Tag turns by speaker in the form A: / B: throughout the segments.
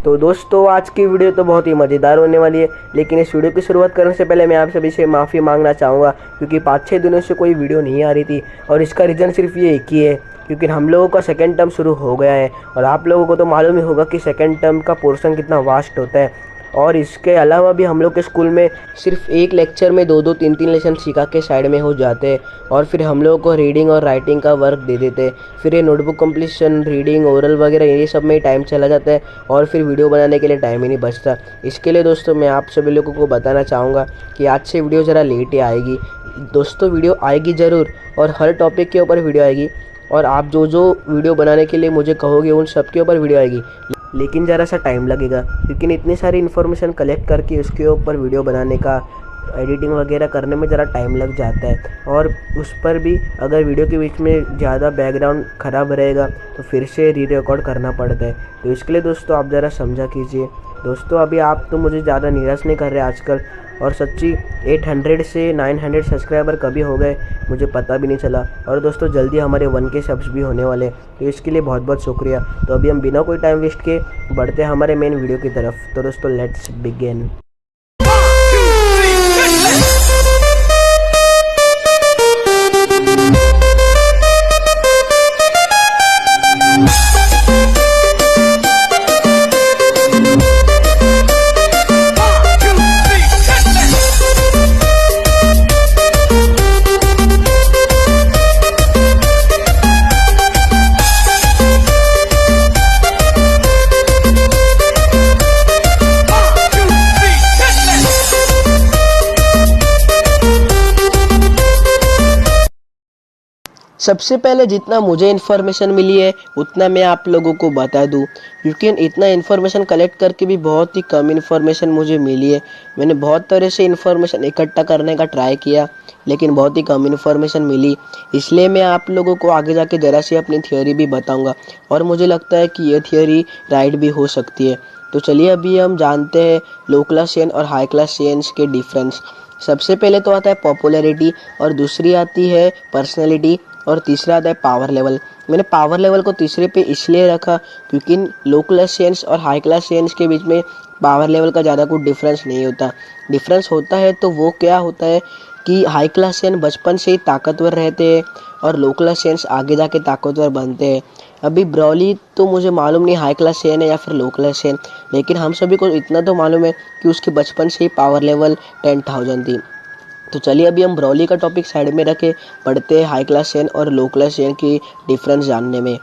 A: तो दोस्तों आज की वीडियो तो बहुत ही मज़ेदार होने वाली है, लेकिन इस वीडियो की शुरुआत करने से पहले मैं आप सभी से माफ़ी मांगना चाहूँगा क्योंकि 5-6 दिनों से कोई वीडियो नहीं आ रही थी। और इसका रीज़न सिर्फ ये एक ही है, क्योंकि हम लोगों का सेकेंड टर्म शुरू हो गया है और आप लोगों को तो मालूम ही होगा कि सेकेंड टर्म का पोर्शन कितना वास्ट होता है। और इसके अलावा भी हम लोग के स्कूल में सिर्फ एक लेक्चर में 2-2 3-3 लेसन सिखा के साइड में हो जाते हैं और फिर हम लोगों को रीडिंग और राइटिंग का वर्क दे देते हैं। फिर ये नोटबुक कंप्लीशन, रीडिंग, ओरल वगैरह ये सब में टाइम चला जाता है और फिर वीडियो बनाने के लिए टाइम ही नहीं बचता। इसके लिए दोस्तों मैं आप सभी लोगों को बताना चाहूँगा कि आज से वीडियो ज़रा लेट ही आएगी। दोस्तों वीडियो आएगी ज़रूर और हर टॉपिक के ऊपर वीडियो आएगी और आप जो जो वीडियो बनाने के लिए मुझे कहोगे उन सब के ऊपर वीडियो आएगी, लेकिन ज़रा सा टाइम लगेगा क्योंकि इतनी सारी इन्फॉर्मेशन कलेक्ट करके उसके ऊपर वीडियो बनाने का एडिटिंग वगैरह करने में ज़रा टाइम लग जाता है। और उस पर भी अगर वीडियो के बीच में ज़्यादा बैकग्राउंड ख़राब रहेगा तो फिर से री रिकॉर्ड करना पड़ता है। तो इसके लिए दोस्तों आप ज़रा समझा कीजिए। दोस्तों अभी आप तो मुझे ज़्यादा निराश नहीं कर रहे आजकल, और सच्ची 800 से 900 सब्सक्राइबर कभी हो गए मुझे पता भी नहीं चला। और दोस्तों जल्दी हमारे 1K सब्स भी होने वाले, तो इसके लिए बहुत बहुत शुक्रिया। तो अभी हम बिना कोई टाइम वेस्ट के बढ़ते हैं हमारे मेन वीडियो की तरफ। तो दोस्तों लेट्स बिगिन। सबसे पहले जितना मुझे इन्फॉर्मेशन मिली है उतना मैं आप लोगों को बता दूं, क्योंकि इतना इन्फॉर्मेशन कलेक्ट करके भी बहुत ही कम इन्फॉर्मेशन मुझे मिली है। मैंने बहुत तरह से इन्फॉर्मेशन इकट्ठा करने का ट्राई किया लेकिन बहुत ही कम इन्फॉर्मेशन मिली, इसलिए मैं आप लोगों को आगे जाके ज़रा सी अपनी थियोरी भी बताऊंगा और मुझे लगता है कि ये थियोरी राइट भी हो सकती है। तो चलिए अभी हम जानते हैं लो क्लास सेन और हाई क्लास सेन्स के डिफरेंस। सबसे पहले तो आता है पॉपुलैरिटी और दूसरी आती है पर्सनैलिटी और तीसरा आता है पावर लेवल। मैंने पावर लेवल को तीसरे पे इसलिए रखा क्योंकि लो क्लास सेन्स और हाई क्लास सेन्स के बीच में पावर लेवल का ज़्यादा कुछ डिफरेंस नहीं होता। डिफरेंस होता है तो वो क्या होता है कि हाई क्लास सेन बचपन से ही ताकतवर रहते हैं और लो क्लास सेन्स आगे जाके ताकतवर बनते हैं। अभी ब्रॉली तो मुझे मालूम नहीं हाई क्लास सेन है या फिर लो क्लास सेन, लेकिन हम सभी को इतना तो मालूम है कि उसके बचपन से ही पावर लेवल 10,000 थी। तो चलिए अभी हम ब्रॉली का टॉपिक साइड में रखे पढ़ते हैं हाई क्लास सेन और लो क्लास सेन की डिफरेंस जानने में।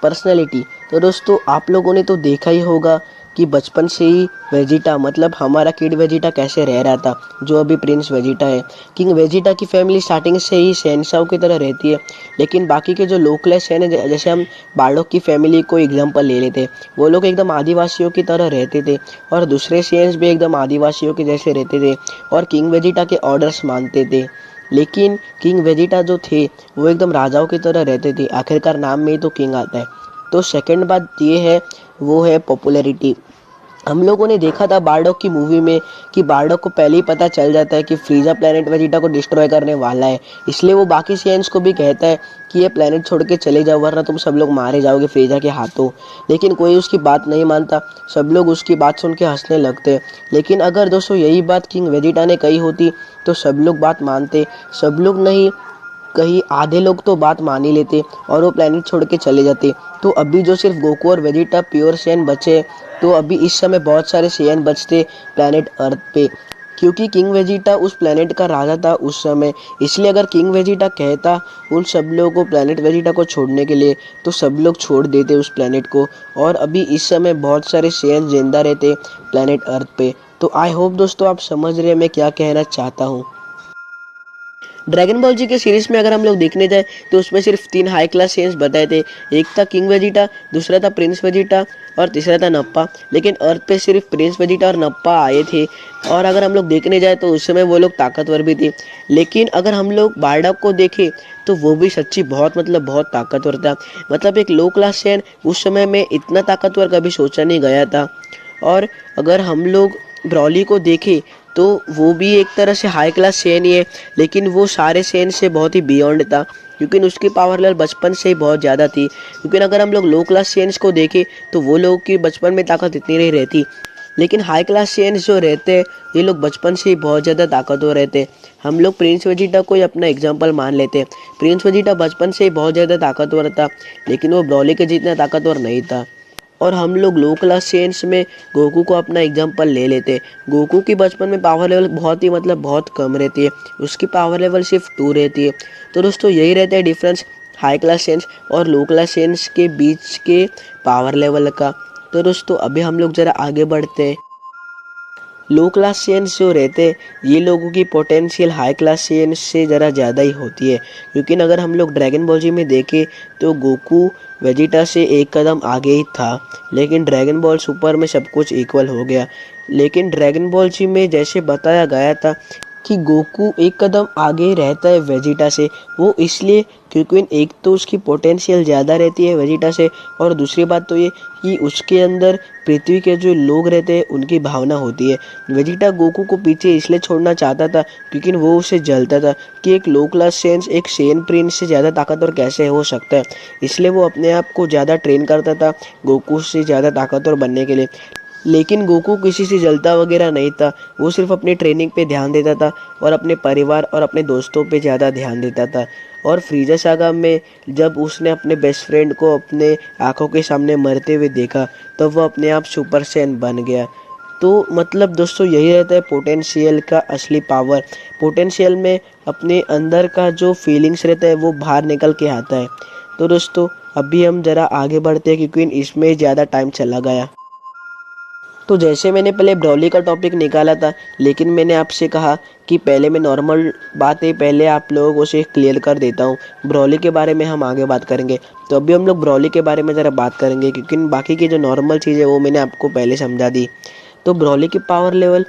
A: पर्सनैलिटी, तो दोस्तों आप लोगों ने तो देखा ही होगा कि बचपन से ही वेजिटा मतलब हमारा किड वेजिटा कैसे रह रहा था, जो अभी प्रिंस वेजिटा है। किंग वेजिटा की फैमिली स्टार्टिंग से ही शहंशाह की तरह रहती है, लेकिन बाकी के जो लो क्लास सेन है, जैसे हम बार्डोक की फैमिली को एग्जांपल ले लेते, वो लोग एकदम आदिवासियों की तरह रहते थे और दूसरे सेन्स भी एकदम आदिवासियों के जैसे रहते थे और किंग वेजिटा के ऑर्डर्स मानते थे। लेकिन किंग वेजिटा जो थे वो एकदम राजाओं की तरह रहते थे, आखिरकार नाम में ही तो किंग आता है। तो सेकंड बात ये है वो है पॉपुलैरिटी। हम लोगों ने देखा था बार्डोक की मूवी में कि बार्डोक को पहले ही पता चल जाता है कि फ्रीजा प्लेनेट वेजिटा को डिस्ट्रॉय करने वाला है, इसलिए वो बाकी सेन्स को भी कहता है कि ये प्लेनेट छोड़ के चले जाओ वरना तुम सब लोग मारे जाओगे फ्रीजा के हाथों। लेकिन कोई उसकी बात नहीं मानता, सब लोग उसकी बात सुन के हंसने लगते। लेकिन अगर दोस्तों यही बात किंग वेजिटा ने कही होती तो सब लोग बात मानते, सब लोग नहीं कहीं आधे लोग तो बात मान ही लेते और वो प्लेनेट छोड़ के चले जाते। तो अभी जो सिर्फ गोकू और वेजिटा प्योर सेन बचे, तो अभी इस समय बहुत सारे सेन बचते प्लेनेट अर्थ पे, क्योंकि किंग वेजिटा उस प्लेनेट का राजा था उस समय। इसलिए अगर किंग वेजिटा कहता उन सब लोगों को प्लेनेट वेजिटा को छोड़ने के लिए तो सब लोग छोड़ देते उस प्लेनेट को, और अभी इस समय बहुत सारे सेन जिंदा रहते प्लेनेट अर्थ पे। तो आई होप दोस्तों आप समझ रहे हैं मैं क्या कहना चाहता हूँ। ड्रैगन बॉल जी के सीरीज में अगर हम लोग देखने जाए तो उसमें सिर्फ 3 हाई क्लास सेन्स बताए थे, एक था किंग वेजिटा, दूसरा था प्रिंस वेजिटा और तीसरा था नप्पा। लेकिन अर्थ पे सिर्फ प्रिंस वेजिटा और नप्पा आए थे, और अगर हम लोग देखने जाए तो उस समय वो लोग ताकतवर भी थे। लेकिन अगर हम लोग बार्डोक को देखें तो वो भी सच्ची बहुत बहुत ताकतवर था। मतलब एक लो क्लास सेन उस समय में इतना ताकतवर कभी सोचा नहीं गया था। और अगर हम लोग ब्रॉली को देखें तो वो भी एक तरह से हाई क्लास सेन ही है, लेकिन वो सारे सेन से बहुत ही बियॉन्ड था। क्योंकि उसकी पावर लेवल बचपन से ही बहुत ज़्यादा थी। क्योंकि अगर हम लोग लो क्लास सेंस को देखें तो वो लोगों की बचपन में ताकत इतनी नहीं रहती, लेकिन हाई क्लास सेंस जो रहते हैं ये लोग बचपन से ही बहुत ज़्यादा ताकतवर रहते हैं। हम लोग प्रिंस वेजिटा को ही अपना एग्जाम्पल मान लेते हैं। प्रिंस वेजिटा बचपन से ही बहुत ज़्यादा ताकतवर था, लेकिन वो ब्रॉली के जितना ताकतवर नहीं था। और हम लोग लो क्लास सेंस में गोकू को अपना एग्जाम्पल ले लेते हैं। गोकू की बचपन में पावर लेवल बहुत ही बहुत कम रहती है, उसकी पावर लेवल सिर्फ 2 रहती है। तो दोस्तों यही रहता है डिफरेंस हाई क्लास सेंस और लो क्लास सेंस के बीच के पावर लेवल का। तो दोस्तों अभी हम लोग ज़रा आगे बढ़ते हैं। लो क्लास सेंस जो रहते हैं ये लोगों की पोटेंशियल हाई क्लास सेंस से ज़रा ज़्यादा ही होती है। क्योंकि अगर हम लोग ड्रैगन बॉल जी में देखें तो गोकू वेजिटा से एक कदम आगे ही था, लेकिन ड्रैगन बॉल सुपर में सब कुछ इक्वल हो गया। लेकिन ड्रैगन बॉल जी में जैसे बताया गया था कि गोकू एक कदम आगे रहता है वेजिटा से, वो इसलिए क्योंकि एक तो उसकी पोटेंशियल ज़्यादा रहती है वेजिटा से, और दूसरी बात तो ये कि उसके अंदर पृथ्वी के जो लोग रहते हैं उनकी भावना होती है। वेजिटा गोकू को पीछे इसलिए छोड़ना चाहता था क्योंकि वो उसे जलता था कि एक लो क्लास सेंस एक सेन प्रिंस से ज़्यादा ताकतवर कैसे हो सकता है। इसलिए वो अपने आप को ज़्यादा ट्रेन करता था गोकू से ज़्यादा ताकतवर बनने के लिए। लेकिन गोकू किसी से जलता वगैरह नहीं था, वो सिर्फ अपनी ट्रेनिंग पे ध्यान देता था और अपने परिवार और अपने दोस्तों पे ज़्यादा ध्यान देता था। और फ्रीजा सागा में जब उसने अपने बेस्ट फ्रेंड को अपने आंखों के सामने मरते हुए देखा तब वो अपने आप सुपर सैयन बन गया। तो मतलब दोस्तों यही रहता है पोटेंशियल का असली पावर। पोटेंशियल में अपने अंदर का जो फीलिंग्स रहता है वो बाहर निकल के आता है। तो दोस्तों अभी हम ज़रा आगे बढ़ते हैं क्योंकि इसमें ज़्यादा टाइम चला गया। तो जैसे मैंने पहले ब्रॉली का टॉपिक निकाला था, लेकिन मैंने आपसे कहा कि पहले मैं नॉर्मल बातें पहले आप लोगों से क्लियर कर देता हूँ, ब्रॉली के बारे में हम आगे बात करेंगे। तो अभी हम लोग ब्रॉली के बारे में ज़रा बात करेंगे क्योंकि बाकी की जो नॉर्मल चीज़ है वो मैंने आपको पहले समझा दी। तो ब्रॉली की पावर लेवल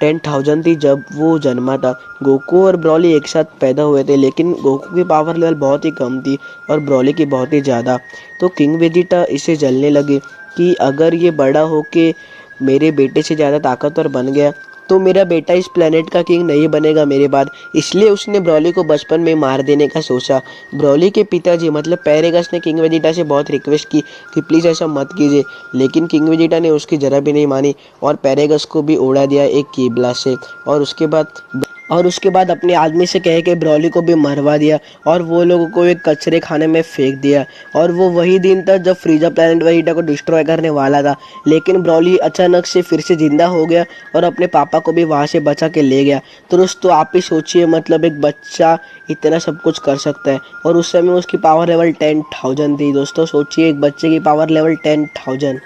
A: 10,000 थी जब वो जन्मा था। गोकू और ब्रॉली एक साथ पैदा हुए थे, लेकिन गोकू की पावर लेवल बहुत ही कम थी और ब्रॉली की बहुत ही ज़्यादा। तो किंग वेजिटा इसे जलने लगे कि अगर ये बड़ा होके मेरे बेटे से ज़्यादा ताकतवर बन गया तो मेरा बेटा इस प्लेनेट का किंग नहीं बनेगा मेरे बाद। इसलिए उसने ब्रॉली को बचपन में मार देने का सोचा। ब्रॉली के पिताजी मतलब पैरेगस ने किंग वेजिटा से बहुत रिक्वेस्ट की कि प्लीज़ ऐसा मत कीजिए, लेकिन किंग वेजिटा ने उसकी ज़रा भी नहीं मानी और पैरेगस को भी उड़ा दिया एक की ब्लास्ट से। और उसके बाद अपने आदमी से कह के ब्रॉली को भी मरवा दिया और वो लोगों को एक कचरे खाने में फेंक दिया। और वो वही दिन था जब फ्रीजा प्लैनेट वेजिटा को डिस्ट्रॉय करने वाला था, लेकिन ब्रॉली अचानक से फिर से जिंदा हो गया और अपने पापा को भी वहाँ से बचा के ले गया। तो दोस्तों आप ही सोचिए, मतलब एक बच्चा इतना सब कुछ कर सकता है और उस समय उसकी पावर लेवल 10,000 थी। दोस्तों सोचिए एक बच्चे की पावर लेवल 10,000।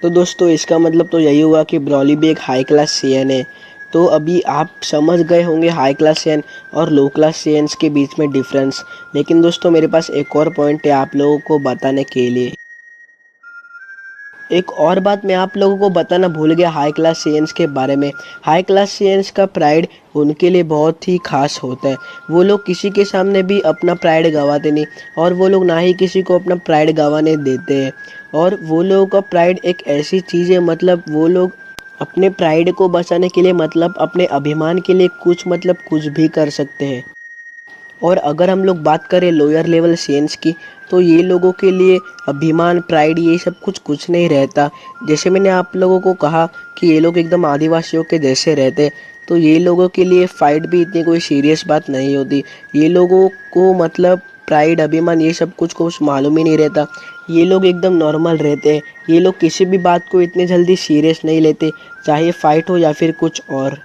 A: तो दोस्तों इसका मतलब तो यही हुआ कि ब्रॉली भी एक हाई क्लास सेयन है। तो अभी आप समझ गए होंगे हाई क्लास सेयन और लो क्लास सेयन्स के बीच में डिफरेंस। लेकिन दोस्तों मेरे पास एक और पॉइंट है आप लोगों को बताने के लिए। एक और बात मैं आप लोगों को बताना भूल गया हाई क्लास सेयन्स के बारे में। हाई क्लास सेयन्स का प्राइड उनके लिए बहुत ही खास होता है। वो लोग किसी के सामने भी अपना प्राइड गंवाते नहीं और वो लोग ना ही किसी को अपना प्राइड गंवाने देते हैं। और वो लोगों का प्राइड एक ऐसी चीज़ है, मतलब वो लोग अपने प्राइड को बचाने के लिए मतलब अपने अभिमान के लिए कुछ भी कर सकते हैं। और अगर हम लोग बात करें लोअर लेवल सेंस की तो ये लोगों के लिए अभिमान प्राइड ये सब कुछ नहीं रहता। जैसे मैंने आप लोगों को कहा कि ये लोग एकदम आदिवासियों के जैसे रहते, तो ये लोगों के लिए फाइट भी इतनी कोई सीरियस बात नहीं होती। ये लोगों को मतलब प्राइड अभिमान ये सब कुछ मालूम ही नहीं रहता। ये लोग एकदम नॉर्मल रहते हैं। ये लोग किसी भी बात को इतनी जल्दी सीरियस नहीं लेते, चाहे फाइट हो या फिर कुछ और।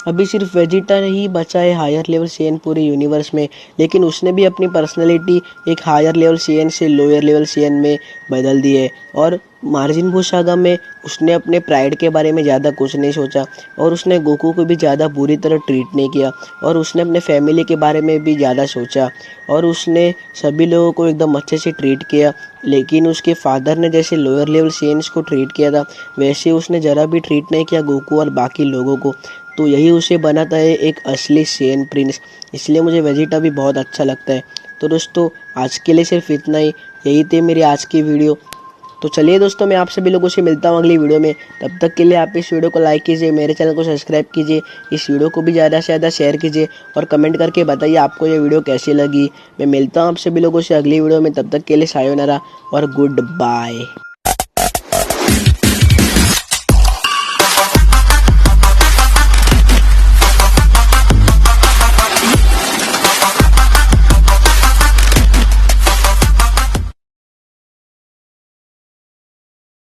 A: अभी सिर्फ वेजिटा ही बचा है हायर लेवल सेयन पूरे यूनिवर्स में, लेकिन उसने भी अपनी पर्सनैलिटी एक हायर लेवल सेयन से लोअर लेवल सेयन में बदल दी है। और मार्जिन बू सागा में उसने अपने प्राइड के बारे में ज़्यादा कुछ नहीं सोचा और उसने गोकू को भी ज़्यादा बुरी तरह ट्रीट नहीं किया और उसने अपने फैमिली के बारे में भी ज़्यादा सोचा और उसने सभी लोगों को एकदम अच्छे से ट्रीट किया। लेकिन उसके फादर ने जैसे लोअर लेवल सेयन्स को ट्रीट किया था वैसे उसने ज़रा भी ट्रीट नहीं किया गोकू और बाकी लोगों को। तो यही उसे बनाता है एक असली सेयन प्रिंस। इसलिए मुझे वेजिटा भी बहुत अच्छा लगता है। तो दोस्तों आज के लिए सिर्फ इतना ही, यही थी मेरी आज की वीडियो। तो चलिए दोस्तों, मैं आप सभी लोगों से मिलता हूँ अगली वीडियो में। तब तक के लिए आप इस वीडियो को लाइक कीजिए, मेरे चैनल को सब्सक्राइब कीजिए, इस वीडियो को भी ज़्यादा से ज़्यादा शेयर कीजिए और कमेंट करके बताइए आपको ये वीडियो कैसी लगी। मैं मिलता हूँ आप सभी लोगों से अगली वीडियो में, तब तक के लिए सायोनारा और गुड बाय।